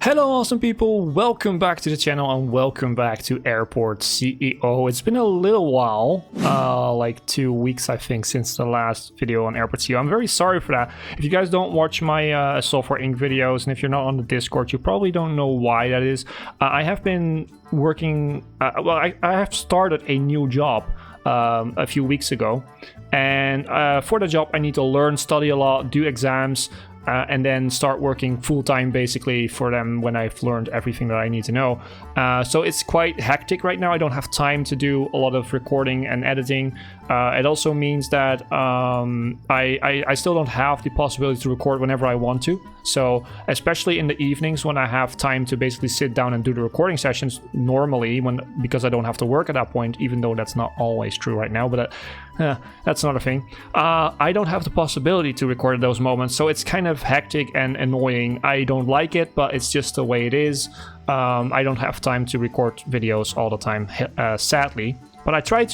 Hello awesome people, welcome back to the channel and welcome back to Airport CEO. It's been a little while, like 2 weeks I think since the last video on Airport CEO. I'm very sorry for that. If you guys don't watch my Software Inc. videos and if you're not on the Discord, you probably don't know why that is. I have been working, I have started a new job a few weeks ago, and for the job I need to learn, study a lot, do exams, and then start working full-time basically for them when I've learned everything that I need to know. So it's quite hectic right now. I don't have time to do a lot of recording and editing. It also means that I still don't have the possibility to record whenever I want to. So especially in the evenings when I have time to basically sit down and do the recording sessions normally, because I don't have to work at that point, even though that's not always true right now, but that's another thing. I don't have the possibility to record at those moments, so it's kind of hectic and annoying. I don't like it, but it's just the way it is. I don't have time to record videos all the time, sadly, but I try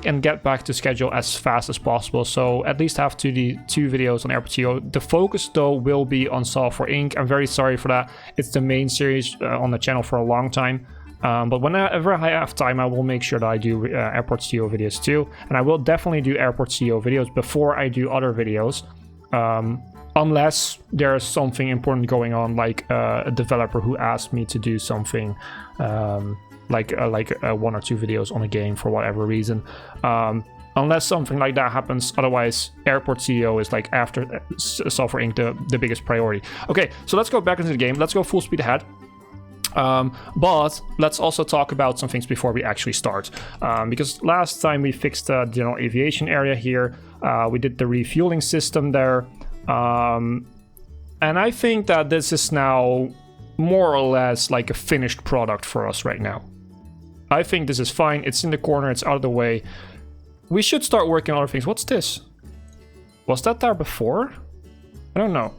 and get back to schedule as fast as possible, so at least have two videos on Airport CEO. The focus though will be on Software Inc. I'm very sorry for that. It's the main series on the channel for a long time. But whenever I have time, I will make sure that I do Airport CEO videos too. And I will definitely do Airport CEO videos before I do other videos. Unless there's something important going on, like a developer who asked me to do something like 1 or 2 videos on a game for whatever reason. Unless something like that happens, otherwise Airport CEO is like after Software Inc. the biggest priority. Okay, so let's go back into the game. Let's go full speed ahead. But let's also talk about some things before we actually start, because last time we fixed the general aviation area here. We did the refueling system there, and I think that this is now more or less like a finished product for us right now. I think this is fine. It's in the corner, it's out of the way. We should start working on other things. What's this? Was that there before? I don't know.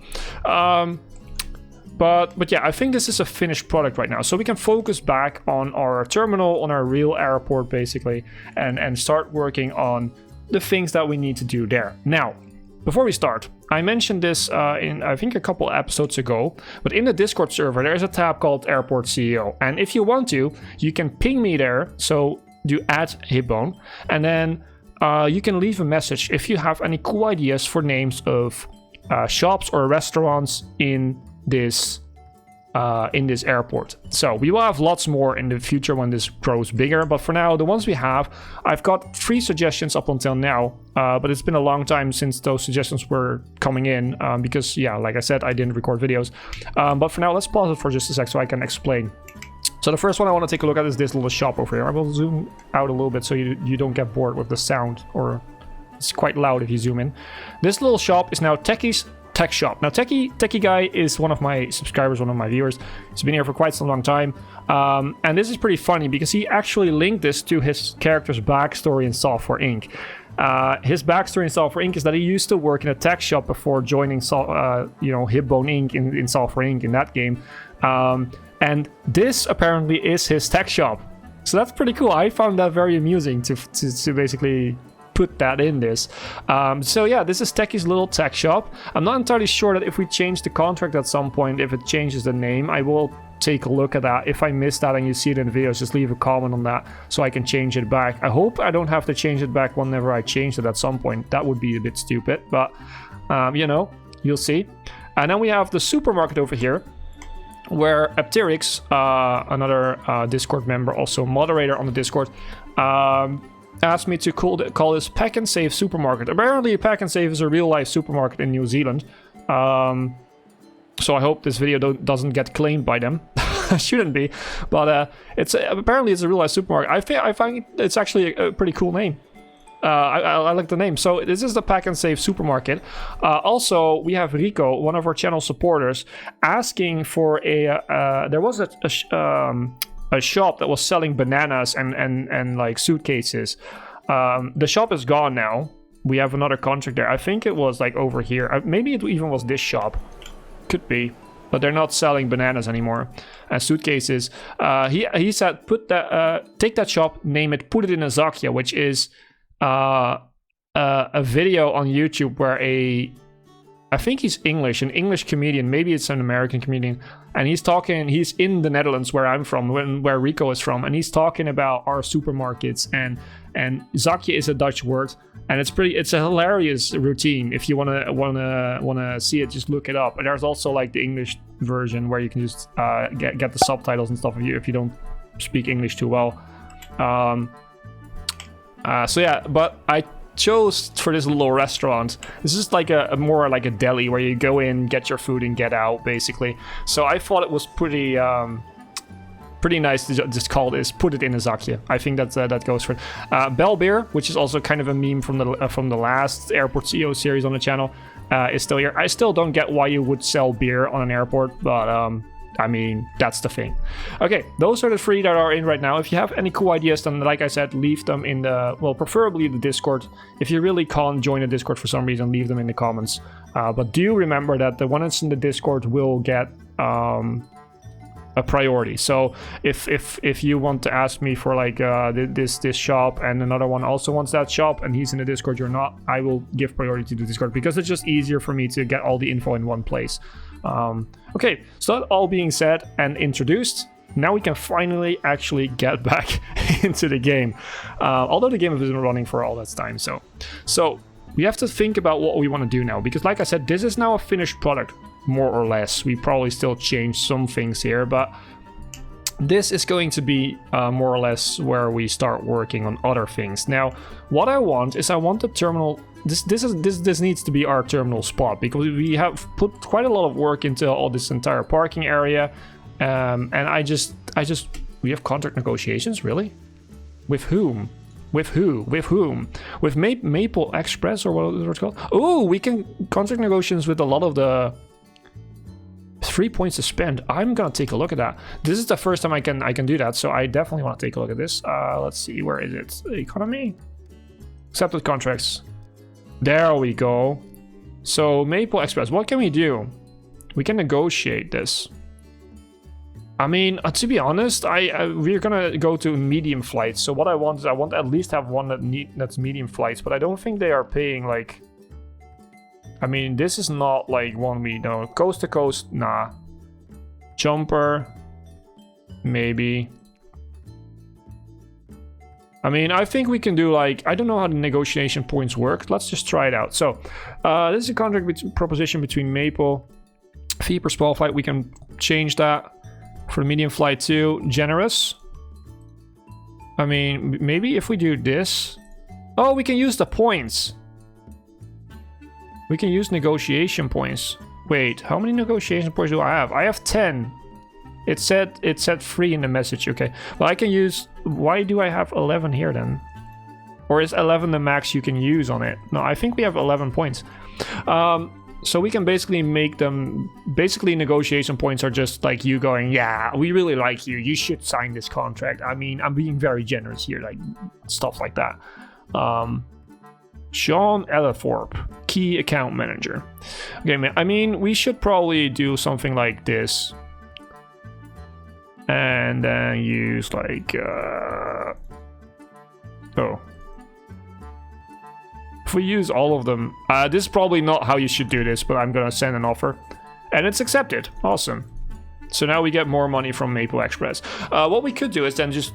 But yeah, I think this is a finished product right now. So we can focus back on our terminal, on our real airport basically, and start working on the things that we need to do there. Now, before we start, I mentioned this in I think a couple episodes ago, but in the Discord server there's a tab called Airport CEO, and if you want to, you can ping me there, so do @Hipbone, and then you can leave a message if you have any cool ideas for names of shops or restaurants in this airport. So we will have lots more in the future when this grows bigger, but for now, the ones we have, I've got 3 suggestions up until now, but it's been a long time since those suggestions were coming in, because yeah, like I said, I didn't record videos. But for now, let's pause it for just a sec so I can explain. So the first one I want to take a look at is this little shop over here. I will zoom out a little bit so you don't get bored with the sound, or it's quite loud if you zoom in. This little shop is now Techie's Tech Shop. Now, Techie Guy is one of my subscribers, one of my viewers. He's been here for quite some long time. And this is pretty funny because he actually linked this to his character's backstory in Software Inc. His backstory in Software Inc. is that he used to work in a tech shop before joining Hipbone Inc. in Software Inc. in that game. And this apparently is his tech shop. So that's pretty cool. I found that very amusing to basically put that in this. So yeah, this is Techie's little tech shop. I'm not entirely sure that if we change the contract at some point, if it changes the name, I will take a look at that. If I missed that and you see it in the videos, just leave a comment on that so I can change it back. I hope I don't have to change it back whenever I change it at some point. That would be a bit stupid, but you know, you'll see. And then we have the supermarket over here, where Apterix, another Discord member, also moderator on the Discord, asked me to call this Pack and Save Supermarket. Apparently, Pack and Save is a real-life supermarket in New Zealand. So I hope this video doesn't get claimed by them. Shouldn't be, but apparently it's a real-life supermarket. I find it's actually a pretty cool name. I like the name. So this is the Pack and Save Supermarket. Also, we have Rico, one of our channel supporters, asking for there was a shop that was selling bananas and like suitcases. The shop is gone now. We have another contract there. I think it was like over here. Maybe it even was this shop. Could be. But they're not selling bananas anymore. And suitcases. He said, take that shop, name it, put it in a Zakya, which is a video on YouTube where a I think he's English, an English comedian. Maybe it's an American comedian. And he's in the Netherlands where I'm from, where Rico is from. And he's talking about our supermarkets. And zakje is a Dutch word. And it's a hilarious routine. If you wanna see it, just look it up. And there's also like the English version where you can just get the subtitles and stuff if you don't speak English too well. So yeah, but I chose for this little restaurant. This is like a more like a deli where you go in, get your food, and get out, basically. So I thought it was pretty nice to just call this, put it in a zakje. I think that goes for it. Bell Beer, which is also kind of a meme from the last Airport CEO series on the channel, is still here. I still don't get why you would sell beer on an airport, but I mean, that's the thing. Okay, those are the 3 that are in right now. If you have any cool ideas, then like I said, leave them in the, well, preferably the Discord. If you really can't join the Discord for some reason, leave them in the comments. But do remember that the one that's in the Discord will get a priority. So if you want to ask me for like this shop and another one also wants that shop and he's in the Discord, you're not, I will give priority to the Discord because it's just easier for me to get all the info in one place. Okay, so that all being said and introduced, now we can finally actually get back into the game. Although the game has been running for all that time, so we have to think about what we want to do now, because like I said, this is now a finished product, more or less. We probably still change some things here, but this is going to be more or less where we start working on other things. Now, what I want is the terminal. This needs to be our terminal spot, because we have put quite a lot of work into all this entire parking area, and we have contract negotiations, really? With whom? With who? With whom? With Maple Express, or what it's called? Oh, we can contract negotiations with a lot of the 3 points to spend. I'm gonna take a look at that. This is the first time I can do that, so I definitely want to take a look at this. Let's see, where is it? Economy? Accepted contracts. There we go. So Maple Express, what can we do? We can negotiate this. I mean, to be honest, we're gonna go to medium flights. So what I want is I want to at least have one that's medium flights, but I don't think they are paying like. I mean, this is not like one we know. Coast to coast, nah. Jumper, maybe. I mean, I think we can do like, I don't know how the negotiation points work. Let's just try it out. So, this is a contract proposition between Maple. Fee per small flight, we can change that for the medium flight too. Generous. I mean, maybe if we do this. Oh, we can use the points. We can use negotiation points. Wait, how many negotiation points do I have? I have 10. It said 3 in the message. Okay. Well, I can use. Why do I have 11 here then? Or is 11 the max you can use on it? No, I think we have 11 points. So we can basically make them. Basically, negotiation points are just like you going, yeah, we really like you. You should sign this contract. I mean, I'm being very generous here, like stuff like that. Sean Ellithorpe, key account manager. Okay, man. I mean, we should probably do something like this. And then use like oh, if we use all of them, this is probably not how you should do this, but I'm gonna send an offer and it's accepted. Awesome. So now we get more money from Maple Express. What we could do is then just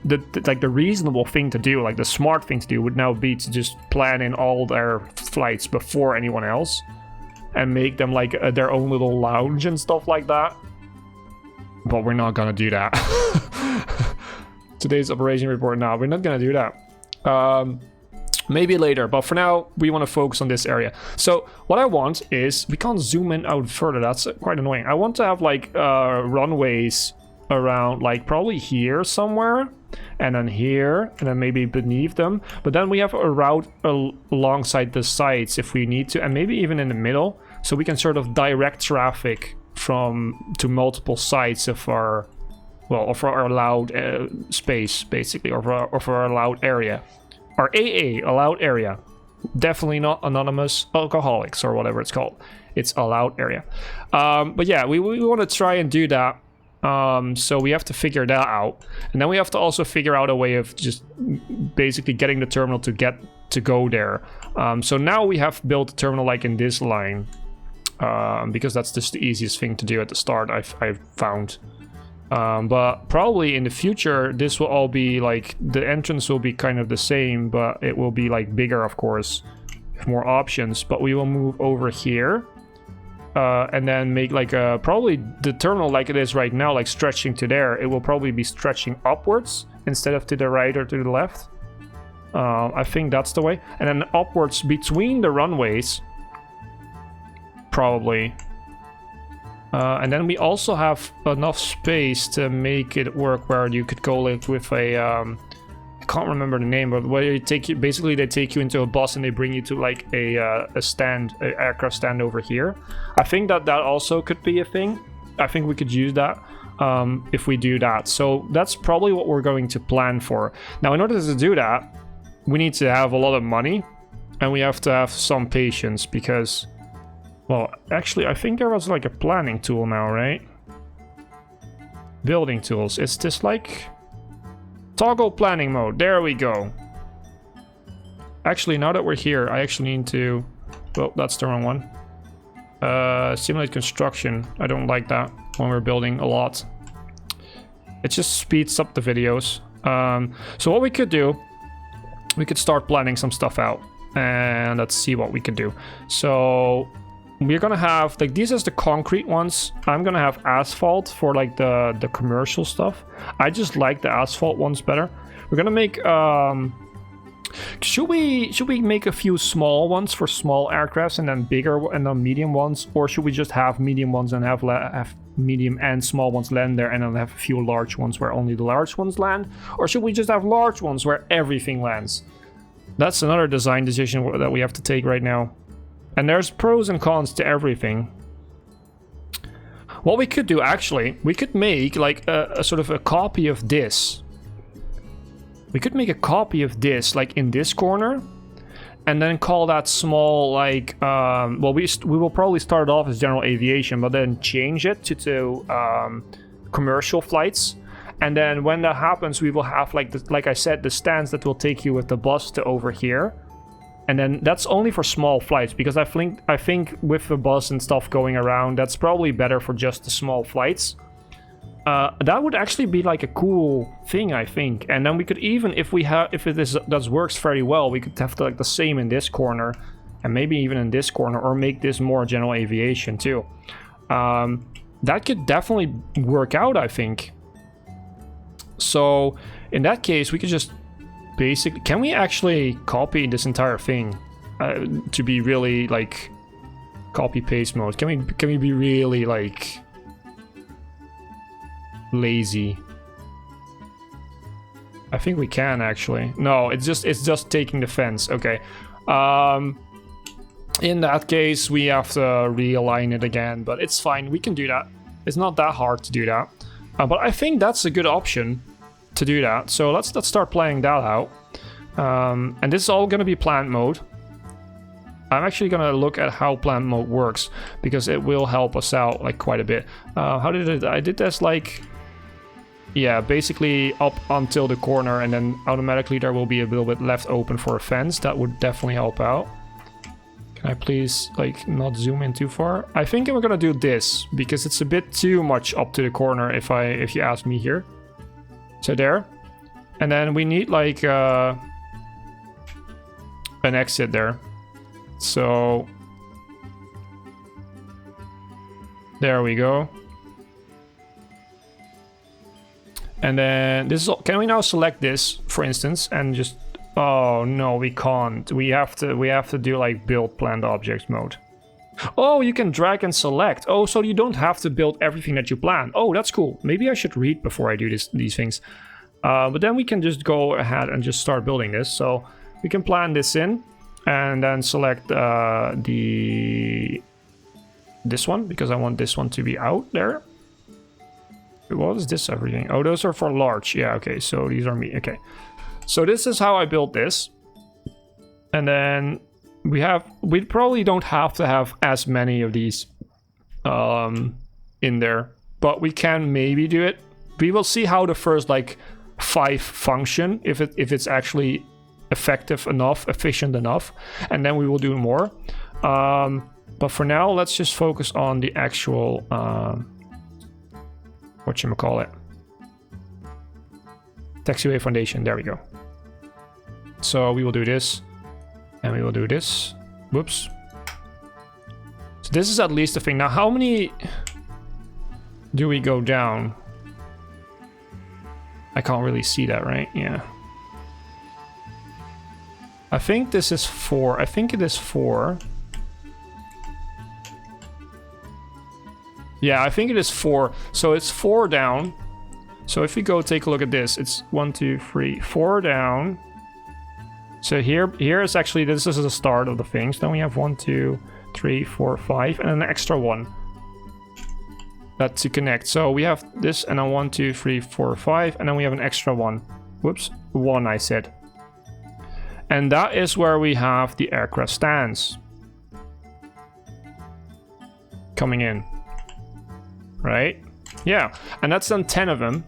the reasonable thing to do, like the smart thing to do, would now be to just plan in all their flights before anyone else and make them like their own little lounge and stuff like that. But we're not gonna do that. Today's operation report. No, we're not gonna do that. Maybe later, but for now we want to focus on this area. So what I want is, we can't zoom in out further. That's quite annoying. I want to have like runways around, like probably here somewhere, and then here, and then maybe beneath them. But then we have a route alongside the sides if we need to, and maybe even in the middle, so we can sort of direct traffic to multiple sides of our, well, of our allowed space, basically, or for our allowed area. Our AA, allowed area. Definitely not anonymous alcoholics or whatever it's called. It's allowed area. But yeah, we want to try and do that. So we have to figure that out. And then we have to also figure out a way of just basically getting the terminal to go there. So now we have built a terminal like in this line. because that's just the easiest thing to do at the start, I've found. But probably in the future, this will all be like, the entrance will be kind of the same, but it will be like bigger, of course, with more options. But we will move over here, and then make like a, probably the terminal like it is right now, like stretching to there. It will probably be stretching upwards instead of to the right or to the left. I think that's the way. And then upwards between the runways, probably. And then we also have enough space to make it work where you could go like with a, I can't remember the name, but where you take you, basically they take you into a bus and they bring you to like a stand, an aircraft stand over here. I think that also could be a thing. I think we could use that if we do that. So that's probably what we're going to plan for. Now, in order to do that, we need to have a lot of money and we have to have some patience because, well, actually, I think there was like a planning tool now, right? Building tools. Is this like toggle planning mode? There we go. Actually, now that we're here, I actually need to, well, that's the wrong one. Simulate construction. I don't like that when we're building a lot. It just speeds up the videos. So what we could do, we could start planning some stuff out and let's see what we can do. So we're gonna have like, these are the concrete ones. I'm gonna have asphalt for like the commercial stuff. I just like the asphalt ones better. We're gonna make should we make a few small ones for small aircrafts and then bigger and then medium ones, or should we just have medium ones and have medium and small ones land there and then have a few large ones where only the large ones land, or should we just have large ones where everything lands? That's another design decision that we have to take right now. And there's pros and cons to everything. What we could do, actually, we could make like a sort of a copy of this. We could make a copy of this, like in this corner, and then call that small, like, well, we will probably start off as general aviation, but then change it to commercial flights. And then when that happens, we will have, like I said, the stands that will take you with the bus to over here. And then that's only for small flights, because I think with the bus and stuff going around, that's probably better for just the small flights. That would actually be like a cool thing, I think. And then we could even, if this works very well, we could have like the same in this corner, and maybe even in this corner, or make this more general aviation too. That could definitely work out, I think. So in that case, we could just basically, can we actually copy this entire thing to be really like copy paste mode? Can we be really like lazy? I think we can actually. No, it's just taking the fence. Okay. In that case, we have to realign it again, but it's fine. We can do that. It's not that hard to do that. But I think that's a good option to do that. So let's start playing that out. And this is all going to be plant mode. I'm actually going to look at how plant mode works, because it will help us out like quite a bit. How did it? I did this like, yeah, basically up until the corner, and then automatically there will be a little bit left open for a fence. That would definitely help out. Can I please like not zoom in too far? I think we're gonna do this because it's a bit too much up to the corner if you ask me here. So there. And then we need like an exit there. So there we go. And then this is, can we now select this, for instance, and just, oh no, we can't. We have to do like build planned objects mode. Oh, you can drag and select. Oh, so you don't have to build everything that you plan. Oh, that's cool. Maybe I should read before I do these things. But then we can just go ahead and just start building this. So we can plan this in and then select this one, because I want this one to be out there. What is this everything? Oh, those are for large. Yeah, okay, so these are me. Okay, so this is how I built this. And then we probably don't have to have as many of these in there, but we can maybe do it. We will see how the first like 5 function, if it's actually effective enough, efficient enough, and then we will do more. But for now, let's just focus on the actual, whatchamacallit, Taxiway Foundation. There we go. So we will do this, and we will do this. Whoops. So this is at least the thing. Now, how many do we go down? I can't really see that, right? Yeah. I think this is 4. I think it is 4. Yeah, I think it is 4. So it's 4 down. So if we go take a look at this, it's 1, 2, 3, 4 down. So here is actually, this is the start of the things. Then we have 1, 2, 3, 4, 5, and an extra one. That's to connect. So we have this, and then 1, 2, 3, 4, 5, and then we have an extra one. Whoops, 1 I said. And that is where we have the aircraft stands coming in. Right? Yeah, and that's then 10 of them.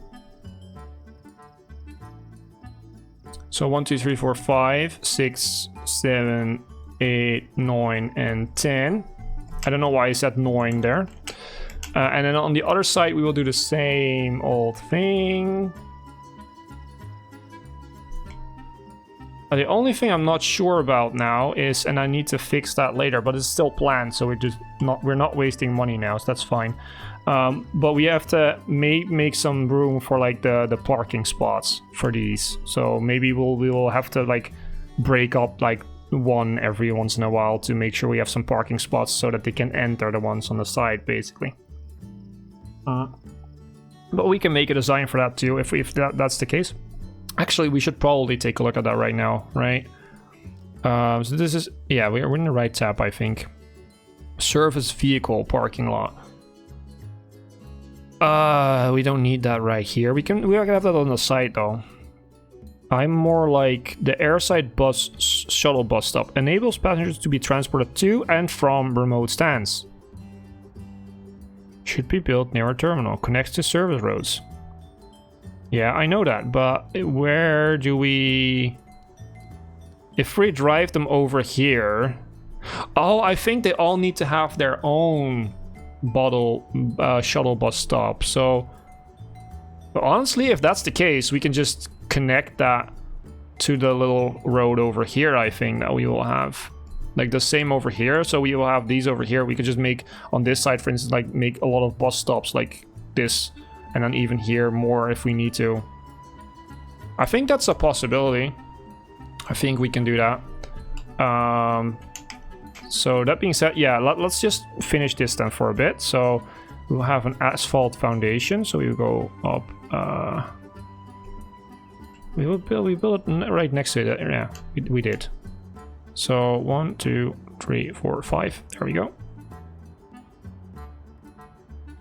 So 1, 2, 3, 4, 5, 6, 7, 8, 9, and 10. I don't know why I said 9 there. And then on the other side, we will do the same old thing. The only thing I'm not sure about now is, and I need to fix that later, but it's still planned, so we're not wasting money now, so that's fine. But we have to make some room for like the parking spots for these. So maybe we will have to like break up like one every once in a while to make sure we have some parking spots so that they can enter the ones on the side, basically. But we can make a design for that too if that's the case. Actually, we should probably take a look at that right now, right? So this is, yeah, we're in the right tab, I think. Service vehicle parking lot. We don't need that right here. We can have that on the side though. I'm more like the airside bus shuttle bus stop enables passengers to be transported to and from remote stands. Should be built near a terminal. Connects to service roads. Yeah, I know that, but where do we... If we drive them over here... Oh, I think they all need to have their own shuttle bus stop. So, honestly, if that's the case, we can just connect that to the little road over here, I think, that we will have. Like the same over here, so we will have these over here. We could just make, on this side, for instance, like make a lot of bus stops like this. And then even here more if we need to. I think that's a possibility. I think we can do that. So that being said, yeah, let's just finish this then for a bit. So we'll have an asphalt foundation. So we will go up. We build it right next to it. Yeah, we did. So 1, 2, 3, 4, 5. There we go.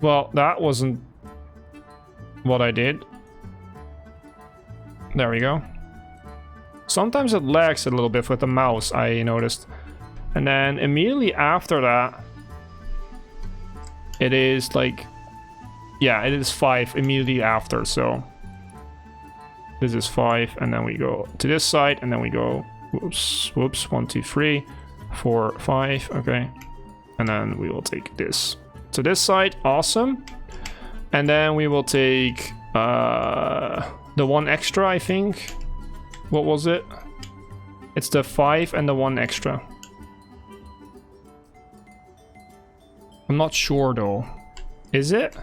Well, that wasn't what I did. There we go. Sometimes it lags a little bit with the mouse, I noticed. And then immediately after that, it is like, yeah, it is 5 immediately after. So this is 5, and then we go to this side, and then we go, whoops, 1, 2, 3, 4, 5, okay. And then we will take this to this side, awesome. And then we will take the one extra, I think. What was it? It's the 5 and the 1 extra. I'm not sure though. Is it?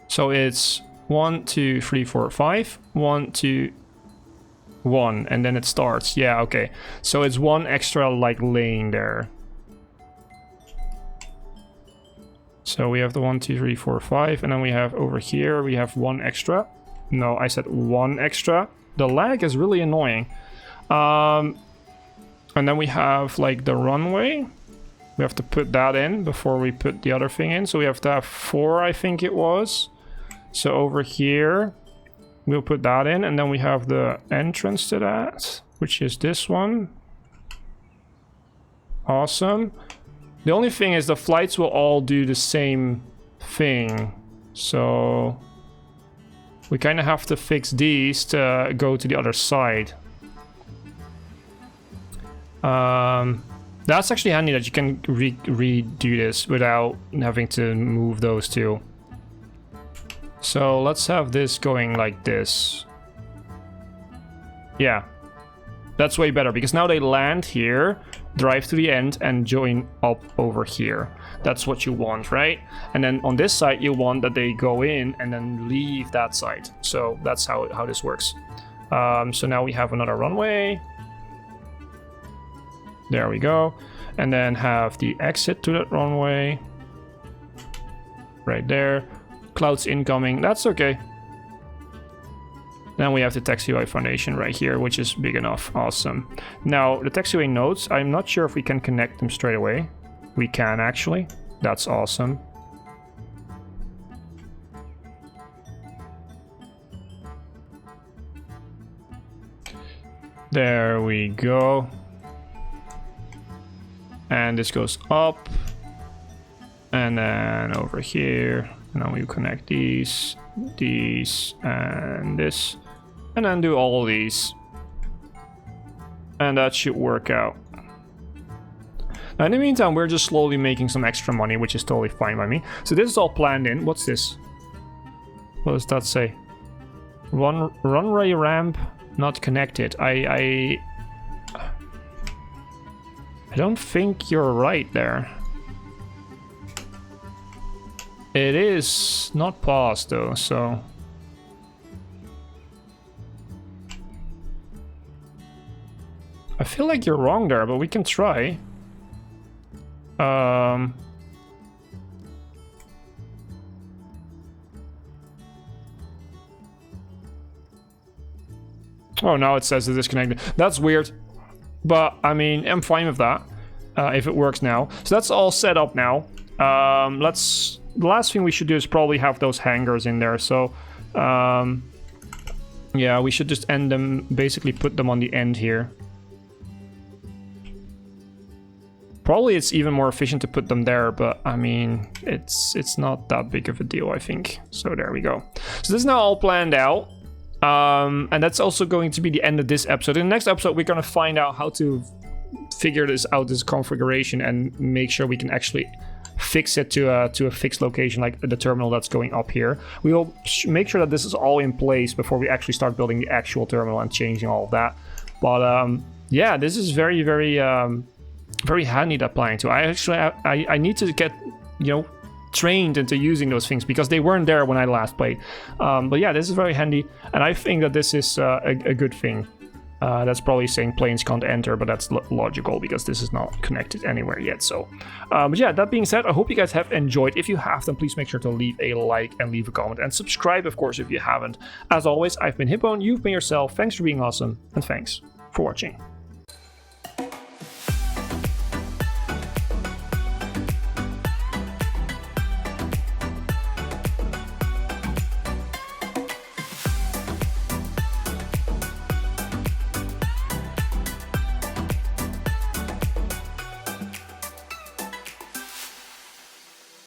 So it's 1, 2, 3, 4, 5. 1, 2, 1, and then it starts. Yeah, okay. So it's 1 extra like lane there. So we have the 1, 2, 3, 4, 5, and then we have over here, we have 1 extra. No, I said 1 extra. The lag is really annoying. And then we have like the runway. We have to put that in before we put the other thing in. So we have to have 4, I think it was. So over here, we'll put that in, and then we have the entrance to that, which is this one. Awesome. The only thing is the flights will all do the same thing. So we kind of have to fix these to go to the other side. That's actually handy that you can redo this without having to move those two. So let's have this going like this. Yeah, that's way better because now they land here, drive to the end, and join up over here. That's what you want, right? And then on this side, you want that they go in and then leave that side. So that's how this works. So now we have another runway. There we go. And then have the exit to that runway. Right there. Clouds incoming. That's okay. Then we have the Taxiway Foundation right here, which is big enough. Awesome. Now, the taxiway nodes, I'm not sure if we can connect them straight away. We can, actually. That's awesome. There we go. And this goes up. And then over here. And then we connect these, and this. And then do all of these. And that should work out. Now in the meantime, we're just slowly making some extra money, which is totally fine by me. So this is all planned in. What's this? What does that say? Runway ramp not connected. I don't think you're right there. It is not paused though, so... I feel like you're wrong there, but we can try. Oh, now it says it's disconnected. That's weird. But, I mean, I'm fine with that. If it works now. So that's all set up now. The last thing we should do is probably have those hangars in there. So, yeah, we should just end them, basically put them on the end here. Probably it's even more efficient to put them there, but I mean, it's not that big of a deal, I think. So there we go. So this is now all planned out. And that's also going to be the end of this episode. In the next episode, we're going to find out how to figure this out, this configuration, and make sure we can actually fix it to a fixed location, like the terminal that's going up here. We will make sure that this is all in place before we actually start building the actual terminal and changing all of that. But yeah, this is very, very, very handy, that planning tool. I need to get, trained into using those things because they weren't there when I last played. But yeah, this is very handy, and I think that this is a good thing. That's probably saying planes can't enter, but that's logical because this is not connected anywhere yet. So, but yeah, that being said, I hope you guys have enjoyed. If you have, then please make sure to leave a like and leave a comment and subscribe, of course, if you haven't. As always, I've been Hipbone, you've been yourself. Thanks for being awesome, and thanks for watching.